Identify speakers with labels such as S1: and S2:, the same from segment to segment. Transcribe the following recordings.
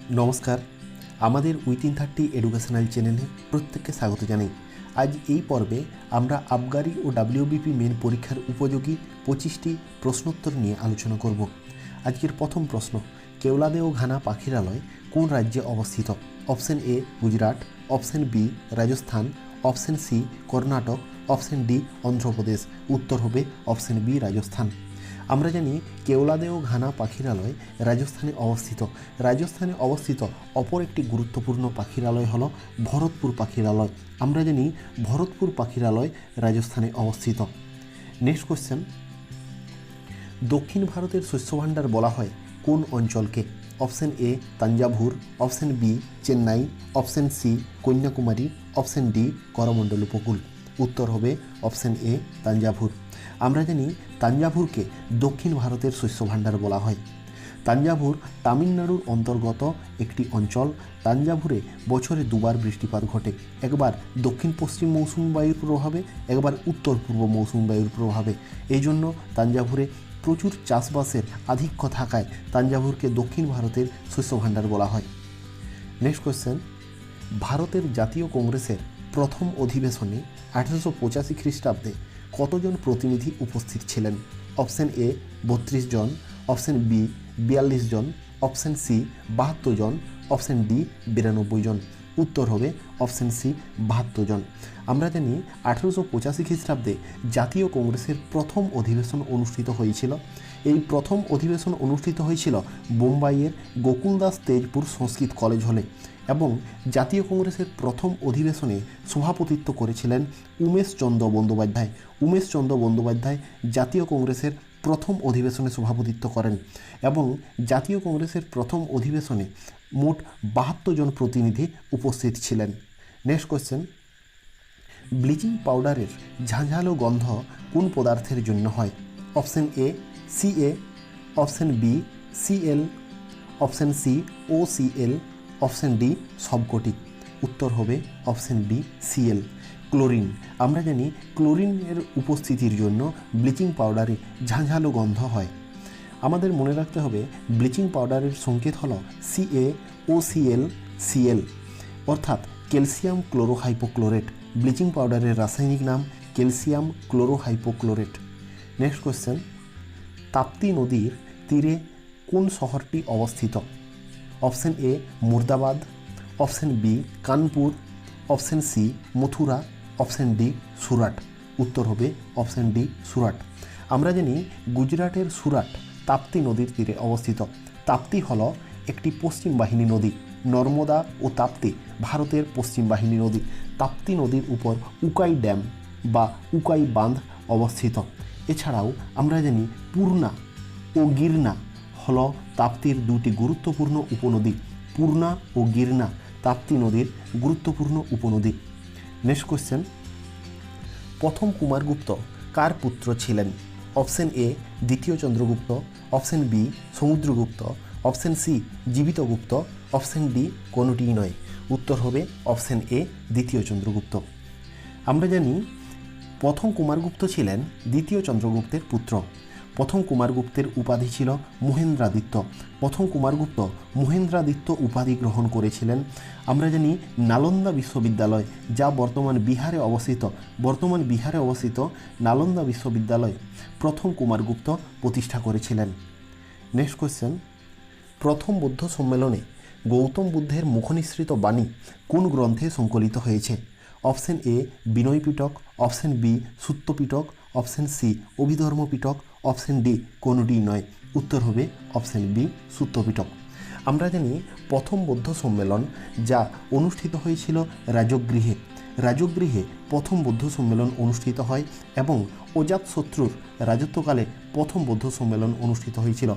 S1: নমস্কার, আমাদের within 30 educational চ্যানেলে প্রত্যেককে স্বাগত জানাই। আজ এই পর্বে আমরা আবগারি ও ডাব্লিউবিপি মেন পরীক্ষার উপযোগী 25টি প্রশ্নোত্তর নিয়ে আলোচনা করব। আজকের প্রথম প্রশ্ন, কেওলাদেও ঘানা পাখিরালয় কোন রাজ্যে অবস্থিত? Option A Gujarat, option B Rajasthan, option C Karnataka, option D Andhra Pradesh. উত্তর হবে অপশন বি রাজস্থান। আমরা জানি কেওলাদেও ঘানা পাখিরালয় রাজস্থানে অবস্থিত। রাজস্থানে অবস্থিত অপর একটি গুরুত্বপূর্ণ পাখিরালয় হলো ভরতপুর পাখিরালয়। আমরা জানি ভরতপুর পাখিরালয় রাজস্থানে অবস্থিত। নেক্সট কোশ্চেন, দক্ষিণ ভারতের শস্যভাণ্ডার বলা হয় কোন অঞ্চলকে? Option A Thanjavur, option B Chennai, option C Kanyakumari, option D Coromandel উপকূল। উত্তর হবে অপশন এ তাঞ্জাভুর। আমরা জানি তাঞ্জাভুরকে দক্ষিণ ভারতের শস্যভাণ্ডার বলা হয়। তাঞ্জাভুর তামিলনাড়ুর অন্তর্গত একটি অঞ্চল। তাঞ্জাভুরে বছরে দুবার বৃষ্টিপাত ঘটে, একবার দক্ষিণ পশ্চিম মৌসুমী বায়ুর প্রভাবে, একবার উত্তর পূর্ব মৌসুমী বায়ুর প্রভাবে। এই জন্য তাঞ্জাভুরে প্রচুর চাষবাসের আধিক্য থাকায় তাঞ্জাভুরকে দক্ষিণ ভারতের শস্যভাণ্ডার বলা হয়। নেক্সট কোয়েশ্চেন, ভারতের জাতীয় কংগ্রেসের প্রথম অধিবেশনে 1885 খ্রিস্টাব্দে কতজন প্রতিনিধি উপস্থিত ছিলেন? অপশন এ 32 জন, অপশন বি 42 জন, অপশন সি 72 জন, অপশন ডি 92 জন। উত্তর হবে অপশন সি 72 জন। আমরা জানি 1885 খ্রিস্টাব্দে জাতীয় কংগ্রেসের প্রথম অধিবেশন অনুষ্ঠিত হয়েছিল। এই প্রথম অধিবেশন অনুষ্ঠিত হয়েছিল বোম্বাইয়ের গোকুলদাস তেজপুর সংস্কৃত কলেজ হলে, এবং জাতীয় কংগ্রেসের প্রথম অধিবেশনে সভাপতিত্ব করেছিলেন উমেশচন্দ্র বন্দ্যোপাধ্যায়। উমেশচন্দ্র বন্দ্যোপাধ্যায় জাতীয় কংগ্রেসের প্রথম অধিবেশনে সভাপতিত্ব করেন, এবং জাতীয় কংগ্রেসের প্রথম অধিবেশনে মোট 72 জন প্রতিনিধি উপস্থিত ছিলেন। নেক্সট কোয়েশ্চেন, ব্লিচিং পাউডারের ঝাঁঝালো গন্ধ কোন পদার্থের জন্য হয়? Option A CA, option B CL, option C OCL, option D সবকটি। উত্তর হবে অপশন বি সিএল, ক্লোরিন। আমরা জানি ক্লোরিনের উপস্থিতির জন্য ব্লিচিং পাউডারে ঝাঁঝালো গন্ধ হয়। আমাদের মনে রাখতে হবে ব্লিচিং পাউডারের সংকেত হলো CaOCl Cl, অর্থাৎ ক্যালসিয়াম ক্লোরোহাইপোক্লোরেট। ব্লিচিং পাউডারের রাসায়নিক নাম calcium chlorohypochlorite. Next question, Tapti নদীর তীরে কোন শহরটি অবস্থিত? Option A Moradabad, option B Kanpur, option C Mathura, option D Surat. উত্তর হবে অপশন ডি সুরাট। আমরা জানি গুজরাটের সুরাট তাপ্তি নদীর তীরে অবস্থিত। তাপ্তি হল একটি পশ্চিম বাহিনী নদী। নর্মদা ও তাপ্তি ভারতের পশ্চিম বাহিনী নদী। তাপ্তি নদীর উপর উকাই ড্যাম বা উকাই বাঁধ অবস্থিত। এছাড়াও আমরা জানি পূর্ণা ও গিরনা হল তাপ্তির দুটি গুরুত্বপূর্ণ উপনদী। পূর্ণা ও গিরনা তাপ্তি নদীর গুরুত্বপূর্ণ উপনদী। নেক্সট কোয়েশ্চেন, প্রথম কুমারগুপ্ত কার পুত্র ছিলেন? অপশন এ দ্বিতীয় Chandragupta, option B Samudragupta, option C Jivitagupta, option D কোনোটিই নয়। উত্তর হবে অপশন এ দ্বিতীয় চন্দ্রগুপ্ত। আমরা জানি প্রথম কুমারগুপ্ত ছিলেন দ্বিতীয় চন্দ্রগুপ্তের পুত্র। প্রথম কুমারগুপ্তের উপাধি ছিল মহেন্দ্রাদিত্য। প্রথম কুমারগুপ্ত মহেন্দ্রাদিত্য উপাধি গ্রহণ করেছিলেন। আমরা জানি নালন্দা বিশ্ববিদ্যালয়, যা বর্তমান বিহারে অবস্থিত নালন্দা বিশ্ববিদ্যালয় প্রথম কুমারগুপ্ত প্রতিষ্ঠা করেছিলেন। নেক্সট কোয়েশ্চেন, প্রথম বৌদ্ধ সম্মেলনে গৌতম বুদ্ধের মুখনিসৃত বাণী কোন গ্রন্থে সংকলিত হয়েছে? Option A Vinaya Pitaka, option B Sutta Pitaka, option C Abhidharma Pitaka, option D কোনোটি নয়। উত্তর হবে অপশন বি সুত্ত পিটক। আমরা জানি প্রথম বৌদ্ধ সম্মেলন যা অনুষ্ঠিত হয়েছিল রাজগৃহে। রাজগৃহে প্রথম বৌদ্ধ সম্মেলন অনুষ্ঠিত হয়, এবং অজাতশত্রুর রাজত্বকালে প্রথম বৌদ্ধ সম্মেলন অনুষ্ঠিত হয়েছিল।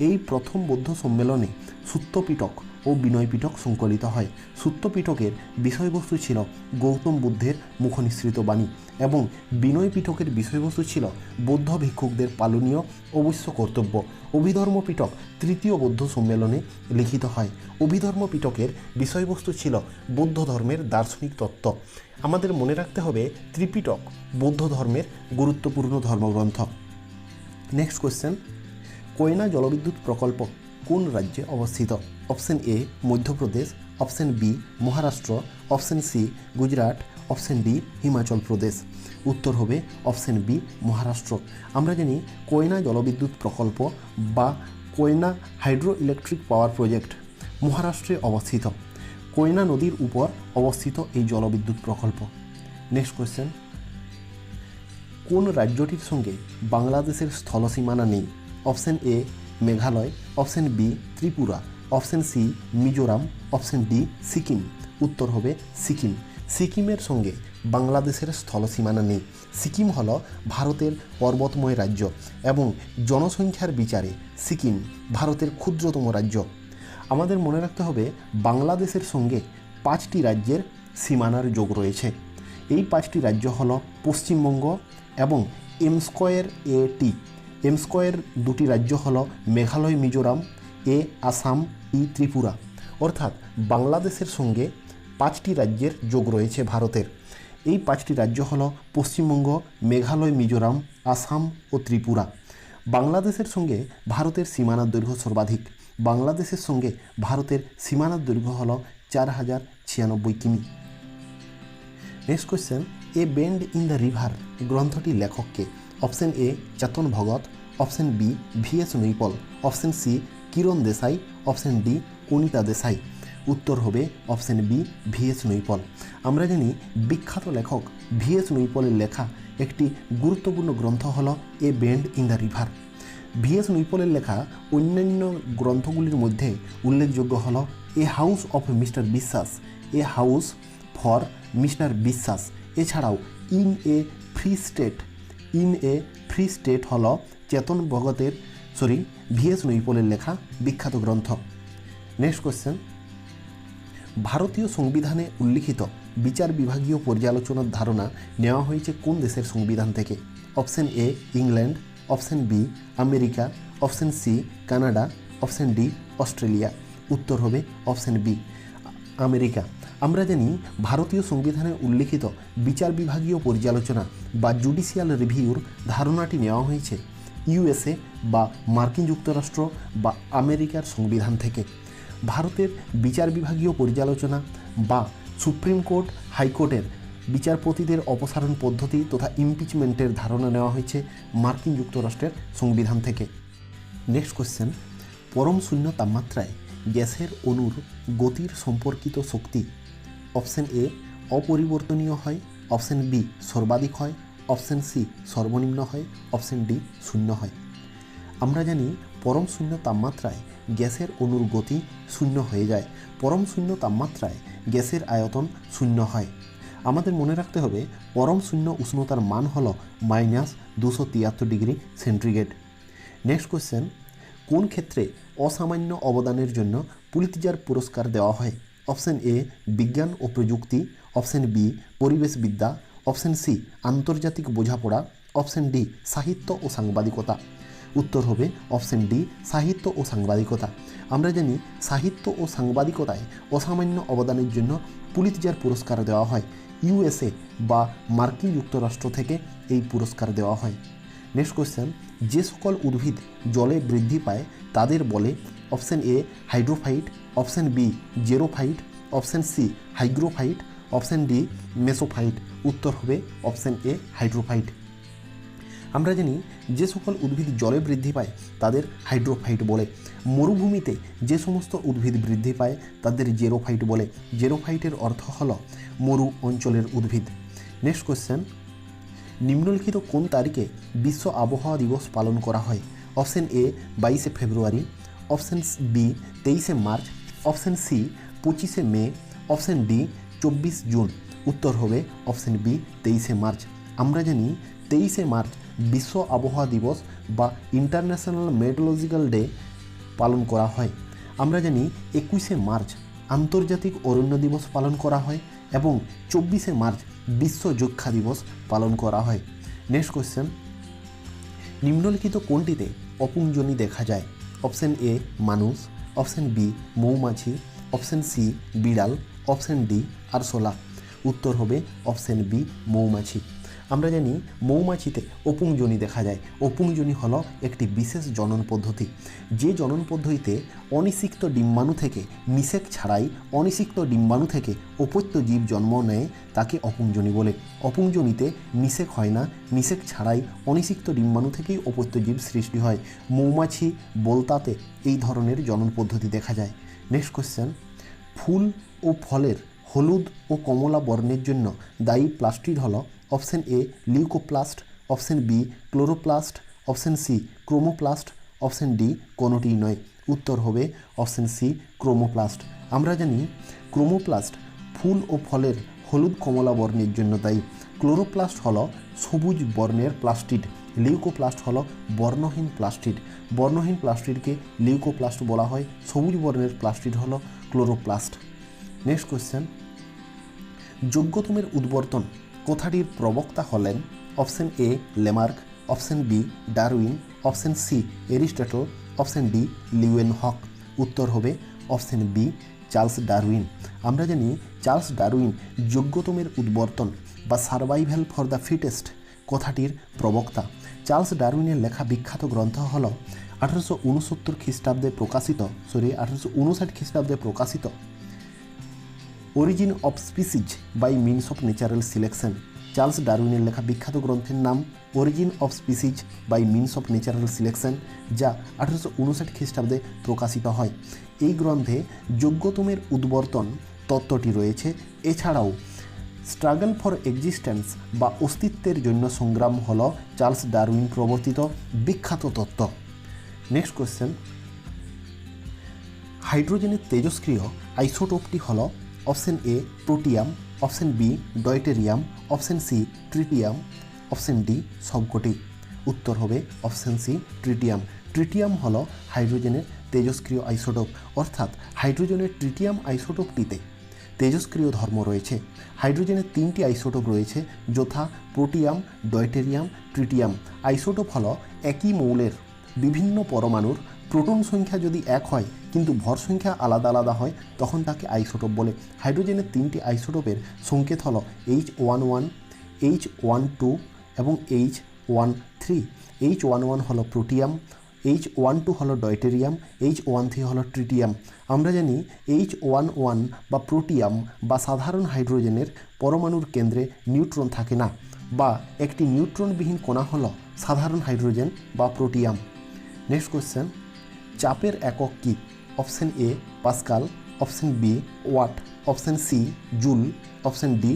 S1: এই প্রথম বৌদ্ধ সম্মেলনে সুত্ত পিটক ও বিনয় পিটক সংকলিত হয়। সুত্ত পিটকের বিষয়বস্তু ছিল গৌতম বুদ্ধের মুখনিসৃত বাণী, এবং বিনয় পিটকের বিষয়বস্তু ছিল বৌদ্ধ ভিক্ষুকদের পালনীয় অবশ্য কর্তব্য। অভিধর্ম পিটক তৃতীয় বৌদ্ধ সম্মেলনে লিখিত হয়। অভিধর্ম পিটকের বিষয়বস্তু ছিল বৌদ্ধ ধর্মের দার্শনিক তত্ত্ব। আমাদের মনে রাখতে হবে ত্রিপিটক বৌদ্ধ ধর্মের গুরুত্বপূর্ণ ধর্মগ্রন্থ। নেক্সট কোয়েশ্চেন, কোয়না জলবিদ্যুৎ প্রকল্প কোন রাজ্যে অবস্থিত? Option A Madhya Pradesh, option B Maharashtra, option C Gujarat, option D Himachal Pradesh. উত্তর হবে অপশন বি মহারাষ্ট্র। আমরা জানি কোয়না জলবিদ্যুৎ প্রকল্প বা কোয়না হাইড্রো ইলেকট্রিক পাওয়ার প্রজেক্ট মহারাষ্ট্রে অবস্থিত। কোয়না নদীর উপর অবস্থিত এই জলবিদ্যুৎ প্রকল্প। নেক্সট কোয়েশ্চেন, কোন রাজ্যটির সঙ্গে বাংলাদেশের স্থলসীমানা নেই? Option A Meghalaya, option B Tripura, option C Mizoram, option D Sikkim. উত্তর হবে সিকিম। সিকিমের সঙ্গে বাংলাদেশের স্থলসীমানা নেই। সিকিম হল ভারতের পর্বতময় রাজ্য এবং জনসংখ্যার বিচারে সিকিম ভারতের ক্ষুদ্রতম রাজ্য। আমাদের মনে রাখতে হবে বাংলাদেশের সঙ্গে 5টি রাজ্যের সীমানার যোগ রয়েছে। এই 5টি রাজ্য হল পশ্চিমবঙ্গ এবং এম স্কোয়ার 2টি রাজ্য হল মেঘালয় মিজোরাম, এ আসাম, ই ত্রিপুরা। অর্থাৎ বাংলাদেশের সঙ্গে 5টি রাজ্যের যোগ রয়েছে ভারতের। এই 5টি রাজ্য হল পশ্চিমবঙ্গ, মেঘালয় মিজোরাম, আসাম ও ত্রিপুরা। বাংলাদেশের সঙ্গে ভারতের সীমানার দৈর্ঘ্য সর্বাধিক। বাংলাদেশের সঙ্গে ভারতের সীমানার দৈর্ঘ্য হল 4096 কিমি। Next question, a bend in the river গ্রন্থটির লেখককে? Option A Chetan Bhagat, option B V S Naipaul, option C Kiran Desai, option D Anita Desai. উত্তর হবে অপশন বি ভিএস নৈপল। আমরা জানি বিখ্যাত লেখক ভিএস নৈপলের লেখা একটি গুরুত্বপূর্ণ গ্রন্থ হল a bend in the river. V S নৈপলের লেখা অন্যান্য গ্রন্থগুলির মধ্যে উল্লেখযোগ্য হল এ হাউস অফ মিস্টার বিশ্বাস, এ হাউস ফর মিস্টার বিশ্বাস। এছাড়াও ইন এ ফ্রি স্টেট হল চেতন ভগতের ভিএস নৈপলের লেখা বিখ্যাত গ্রন্থ। নেক্সট কোয়েশ্চেন, ভারতীয় সংবিধানে উল্লিখিত বিচার বিভাগীয় পর্যালোচনার ধারণা নেওয়া হয়েছে কোন দেশের সংবিধান থেকে? Option A England, option B America, option C Canada, option D Australia. উত্তর হবে অপশন বি আমেরিকা। আমরা জানি ভারতীয় সংবিধানে উল্লিখিত বিচার বিভাগীয় পর্যালোচনা বা জুডিশিয়াল রিভিউর ধারণাটি নেওয়া হয়েছে ইউএসএ বা মার্কিন যুক্তরাষ্ট্র বা আমেরিকার সংবিধান থেকে। ভারতের বিচার বিভাগীয় পর্যালোচনা বা সুপ্রিম কোর্ট, হাইকোর্টের বিচারপতিদের অপসারণ পদ্ধতি তথা ইমপিচমেন্টের ধারণা নেওয়া হয়েছে মার্কিন যুক্তরাষ্ট্রের সংবিধান থেকে। নেক্সট কোয়েশ্চেন, পরম শূন্য তাপমাত্রায় গ্যাসের অণুর গতির সম্পর্কিত শক্তি? অপশন এ অপরিবর্তনীয় হয়, অপশন বি সর্বাধিক হয়, অপশন সি সর্বনিম্ন হয়, অপশন ডি শূন্য হয়। আমরা জানি পরম শূন্য তাপমাত্রায় গ্যাসের অণুর গতি শূন্য হয়ে যায়। পরম শূন্য তাপমাত্রায় গ্যাসের আয়তন শূন্য হয়। আমাদের মনে রাখতে হবে পরম শূন্য উষ্ণতার মান হল -273 ডিগ্রি সেন্টিগ্রেড। নেক্সট কোয়েশ্চেন, কোন ক্ষেত্রে অসামান্য অবদানের জন্য পুলিৎজার পুরস্কার দেওয়া হয়? অপশন এ বিজ্ঞান ও প্রযুক্তি, অপশন বি পরিবেশবিদ্যা, অপশন সি আন্তর্জাতিক বোঝাপড়া, অপশন ডি সাহিত্য ও সাংবাদিকতা। উত্তর হবে অপশন ডি সাহিত্য ও সাংবাদিকতা। আমরা জানি সাহিত্য ও সাংবাদিকতায় অসামান্য অবদানের জন্য পুলিৎজার পুরস্কার দেওয়া হয়। ইউএসএ বা মার্কিন যুক্তরাষ্ট্র থেকে এই পুরস্কার দেওয়া হয়। নেক্সট কোয়েশ্চেন, যে সকল উদ্ভিদ জলে বৃদ্ধি পায় তাদের বলে? Option A hydrophyte, option B xerophyte, option C hygrophyte, option D mesophyte. উত্তর হবে অপশন এ হাইড্রোফাইট। আমরা জানি যে সকল উদ্ভিদ জলে বৃদ্ধি পায় তাদের হাইড্রোফাইট বলে। মরুভূমিতে যে সমস্ত উদ্ভিদ বৃদ্ধি পায় তাদের জেরোফাইট বলে। জেরোফাইটের অর্থ হল মরু অঞ্চলের উদ্ভিদ। নেক্সট কোয়েশ্চেন, নিম্নলিখিত কোন তারিখে বিশ্ব আবহাওয়া দিবস পালন করা হয়? অপশন এ 22শে ফেব্রুয়ারি, অপশন বি 23শে মার্চ, অপশন সি 25শে মে, অপশন ডি 24 জুন। উত্তর হবে অপশন বি 23শে মার্চ। আমরা জানি 23শে মার্চ বিশ্ব আবহাওয়া দিবস বা ইন্টারন্যাশনাল মেট্রোলজিক্যাল ডে পালন করা হয়। আমরা জানি 21শে মার্চ আন্তর্জাতিক অরণ্য দিবস পালন করা হয় এবং 24শে মার্চ বিশ্ব যক্ষা দিবস পালন করা হয়। নেক্সট কোয়েশ্চেন, নিম্নলিখিত কোনটিতে অপুঞ্জনি দেখা যায়? অপশন এ মানুষ, অপশন বি মৌমাছি, অপশন সি বিড়াল, অপশন ডি আরশোলা। উত্তর হবে অপশন বি মৌমাছি। আমরা জানি মৌমাছিতে অপুংজনি দেখা যায়। অপুংজনি হলো একটি বিশেষ জনন পদ্ধতি, যে জনন পদ্ধতিতে অনিষিক্ত ডিম্বাণু থেকে নিষেক ছাড়াই অনিষিক্ত ডিম্বাণু থেকে অপত্য জীব জন্ম নেয়, তাকে অপুংজনি বলে। অপুংজনিতে নিষেক হয় না, নিষেক ছাড়াই অনিষিক্ত ডিম্বাণু থেকেই অপত্য জীব সৃষ্টি হয়। মৌমাছি বোলতাতে এই ধরনের জনন পদ্ধতি দেখা যায়। নেক্সট কোশ্চেন, ফুল ও ফলের হলুদ ও কমলা বর্ণের জন্য দায়ী প্লাস্টিড হলো option A leucoplast, option B chloroplast, option C chromoplast, option D কোনোটিই নয়। উত্তর হবে অপশন সি ক্রোমোপ্লাস্ট। আমরা জানি ক্রোমোপ্লাস্ট ফুল ও ফলের হলুদ কমলা বর্ণের জন্য দায়ী। ক্লোরোপ্লাস্ট হলো সবুজ বর্ণের প্লাস্টিড, লিউকোপ্লাস্ট হলো বর্ণহীন প্লাস্টিড। বর্ণহীন প্লাস্টিডকে লিউকোপ্লাস্ট বলা হয়, সবুজ বর্ণের প্লাস্টিড হলো ক্লোরোপ্লাস্ট। নেক্সট কোয়েশ্চেন, যোগ্যতমের উদ্বর্তন কথাটির প্রবক্তা হলেন option A Lamarck, option B Darwin, option C Aristotle, option D Leeuwenhoek. উত্তর হবে অপশন বি চার্লস ডারউইন। আমরা জানি চার্লস ডারউইন যোগ্যতমের উদ্বর্তন বা সার্ভাইভাল ফর দ্য ফিটেস্ট কথাটির প্রবক্তা। চার্লস ডারউইনের লেখা বিখ্যাত গ্রন্থ হল 1869 খ্রিস্টাব্দে প্রকাশিত 1859 খ্রিস্টাব্দে প্রকাশিত origin of species by means of natural selection. Charles ডারউইনের লেখা বিখ্যাত গ্রন্থের নাম origin of species by means of natural selection, যা 1859 খ্রিস্টাব্দে প্রকাশিত হয়। এই গ্রন্থে যোগ্যতমের উদ্বর্তন তত্ত্বটি রয়েছে। এছাড়াও স্ট্রাগল ফর এক্সিস্টেন্স বা অস্তিত্বের জন্য সংগ্রাম হল চার্লস ডারউইন প্রবর্তিত বিখ্যাত তত্ত্ব। নেক্সট কোয়েশ্চেন, হাইড্রোজেনের তেজস্ক্রিয় আইসোটোপটি হল option A protium, option B deuterium, option C tritium, option D সবকটি। উত্তর হবে অপশন সি ট্রিটিয়াম। ট্রিটিয়াম হল হাইড্রোজেনের তেজস্ক্রিয় আইসোটোপ, অর্থাৎ হাইড্রোজেনের ট্রিটিয়াম আইসোটোপটিতে তেজস্ক্রিয় ধর্ম রয়েছে। হাইড্রোজেনের 3টি আইসোটোপ রয়েছে, যথা প্রোটিয়াম, ডয়টেরিয়াম, ট্রিটিয়াম। আইসোটোপ হল একই মৌলের বিভিন্ন পরমাণুর প্রোটন সংখ্যা যদি এক হয় কিন্তু ভর সংখ্যা আলাদা আলাদা হয়, তখন তাকে আইসোটোপ বলে। হাইড্রোজেনের 3টি আইসোটোপের সংকেত হল H11, H12 এবং H13। H11 হলো প্রোটিয়াম, H12 হলো ডয়টেরিয়াম, H13 হলো ট্রিটিয়াম। আমরা জানি H11 বা প্রোটিয়াম বা সাধারণ হাইড্রোজেনের পরমাণুর কেন্দ্রে নিউট্রন থাকে না, বা একটি নিউট্রনবিহীন কণা হলো সাধারণ হাইড্রোজেন বা প্রোটিয়াম। নেক্সট কোয়েশ্চেন, চাপের একক কী? Option A pascal, option B watt, option C joule, option D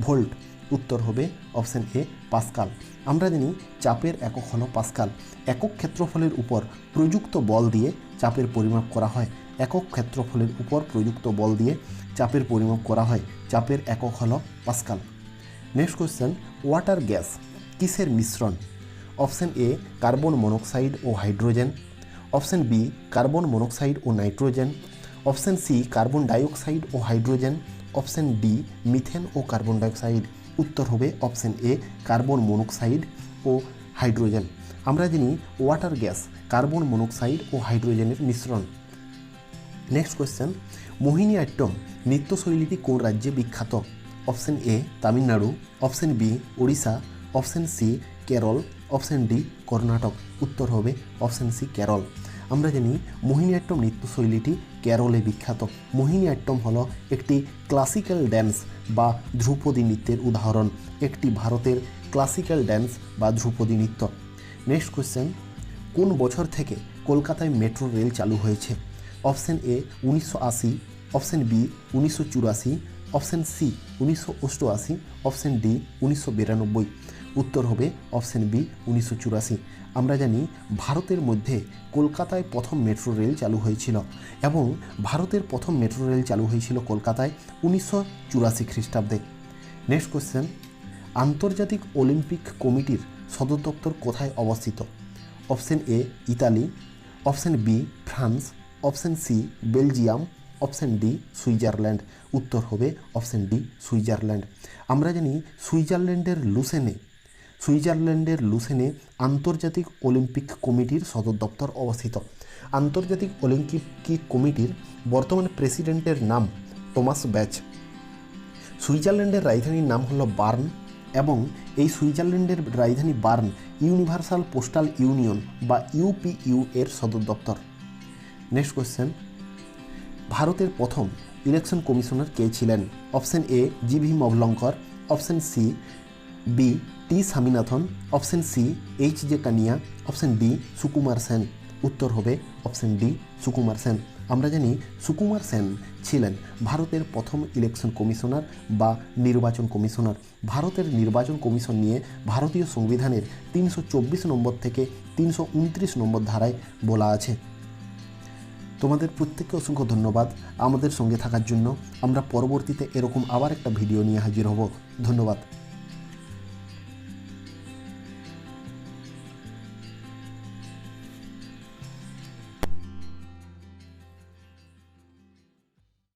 S1: volt. উত্তর হবে অপশন এ পাস্কাল। আমরা জানি চাপের একক হলো পাস্কাল। একক ক্ষেত্রফলের উপর প্রযুক্ত বল দিয়ে চাপের পরিমাপ করা হয়। একক ক্ষেত্রফলের উপর প্রযুক্ত বল দিয়ে চাপের পরিমাপ করা হয়। চাপের একক হলো pascal. Next question, water gas কিসের মিশ্রণ? অপশন এ কার্বন মনোক্সাইড ও hydrogen, option B carbon monoxide ও nitrogen, option C carbon dioxide ও হাইড্রোজেন, অপশন ডি মিথেন ও কার্বন ডাইঅক্সাইড। উত্তর হবে অপশন এ কার্বন মনোক্সাইড ও হাইড্রোজেন। আমরা জানি ওয়াটার গ্যাস কার্বন মনোক্সাইড ও হাইড্রোজেনের মিশ্রণ। নেক্সট কোয়েশ্চেন, মোহিনীঅট্টম নৃত্যশৈলীটি কোন রাজ্যে বিখ্যাত? Option A Tamil Nadu, option B Odisha, option C Kerala, option D Karnataka. উত্তর হবে অপশন সি কেরল। আমরা জানি মোহিনীঅট্টম নৃত্যশৈলীটি কেরলে বিখ্যাত। মোহিনীঅট্টম হলো একটি ক্লাসিক্যাল ড্যান্স বা ধ্রুপদী নৃত্যের উদাহরণ, একটি ভারতের ক্লাসিক্যাল ড্যান্স বা ধ্রুপদী নৃত্য। নেক্সট কোয়েশ্চেন, কোন বছর থেকে কলকাতায় মেট্রো রেল চালু হয়েছে? Option A 1980, option B 1984, option C 1988, option D 1992। উত্তর হবে অপশন বি 1984। আমরা জানি ভারতের মধ্যে কলকাতায় প্রথম মেট্রো রেল চালু হয়েছিল, এবং ভারতের প্রথম মেট্রো রেল চালু হয়েছিল কলকাতায় 1984 খ্রিস্টাব্দে। নেক্সট কোয়েশ্চেন, আন্তর্জাতিক অলিম্পিক কমিটির সদর দপ্তর কোথায় অবস্থিত? Option A Italy, option B France, option C Belgium, option D Switzerland. উত্তর হবে অপশন ডি সুইজারল্যান্ড। আমরা জানি সুইজারল্যান্ডের লুসেনে আন্তর্জাতিক অলিম্পিক কমিটির সদর দপ্তর অবস্থিত। আন্তর্জাতিক অলিম্পিক কমিটির বর্তমান প্রেসিডেন্টের নাম টমাস ব্যাচ। সুইজারল্যান্ডের রাজধানীর নাম হলো বার্ন, এবং এই সুইজারল্যান্ডের রাজধানী বার্ন ইউনিভার্সাল পোস্টাল ইউনিয়ন বা ইউপিইউ এর সদর দপ্তর। নেক্সট কোয়েশ্চেন, ভারতের প্রথম ইলেকশন কমিশনার কে ছিলেন? Option A G V Mavalankar, option C B T Swaminathan, option C H J Kania, option D Sukumar Sen. উত্তর হবে অপশন ডি সুকুমার সেন। আমরা জানি সুকুমার সেন ছিলেন ভারতের প্রথম ইলেকশন কমিশনার বা নির্বাচন কমিশনার। ভারতের নির্বাচন কমিশন নিয়ে ভারতীয় সংবিধানের 324 নম্বর থেকে 329 নম্বর ধারায় বলা আছে। তোমাদের প্রত্যেককে অসংখ্য ধন্যবাদ আমাদের সঙ্গে থাকার জন্য। আমরা পরবর্তীতে এরকম আবার একটা ভিডিও নিয়ে হাজির হব। ধন্যবাদ।